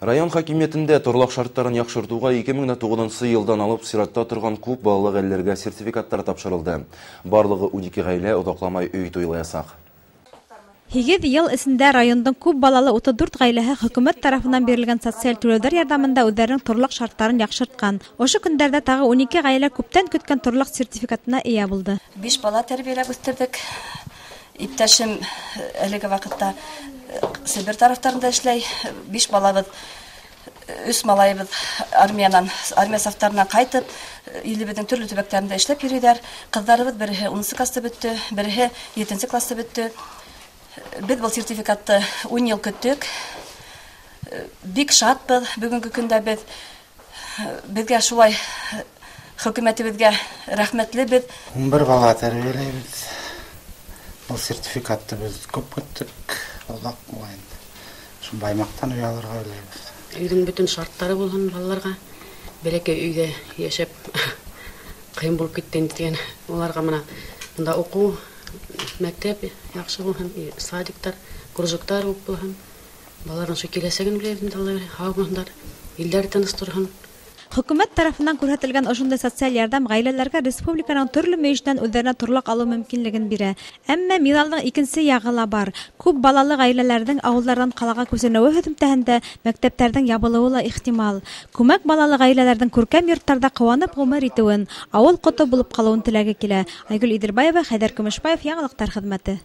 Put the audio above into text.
Район хакимиятында торлак шарттарын яхшыртууга 2009 жылдан алып сиратта турган көп балалы гаилелерге сертификаттар тапшырылды. Барлыгы 12 гаиле удакламай үй тойлаясак. 8 ел эсендә райондың күп балалы 34 гаиләһе хөкүмәт тарафыннан бирелгән социаль түләүләр ярдәмендә үзләренең торлак шартларын яхшырткан. Ошо көндәрдә тагы 12 гаилә күптән көткән торлак сертификатына ия булды. 5 бала тәрбияләп үстердек. Иптәшем әлеге вакытта Сибир тарафтарында эшләй. 5 балабыз, 3 малайыбыз армия сафтарына кайтып, илебезнең төрле төбәкләрендә эшләп йөриләр. Кызларыбыз бере 10 класста бетте, бере 7 класста бетте. Без бұл сертификатты 10 ел көттік. Бик шатбыз бүгінгі көндә безгә шулай хөкүмәтебезгә рәхмәтле без. 11 бала тәрбияләйбез. Бұл сертификатты без көп көттік. Олак булган. Шу баймактан үй алырга уйлайбыз. Үйдің бүтін шарттары булган балаларга бәләкәй өйдә яшәп кыйын булып киткән дигән уларга монда уку мәктәп яхшы булган, садиктар, кружоктар булган. Балаларның шу киләсәген беләбез, һаумандар, илдәр таныштырган. Хөкүмәт тарафыннан күрһәтелгән ошондай социаль ярдәм гаиләләргә республиканың төрле мөҗиштән үзләренә торлак алу мөмкинлеген бирә. Әмма медальнең икенче ягы ла бар. Күп балалы гаиләләрнең авыллардан калага күченүе һөҗүмтәһендә мәктәпләрнең ябылуы ла ихтимал. Күмәк балалы гаиләләрнең күркәм йортларда куанып гомер итүен, авыл коты булып калуын теләге килә. Айгөл Идербаева, Хәйдәр Көмешбаев, Яңалыктар хезмәте.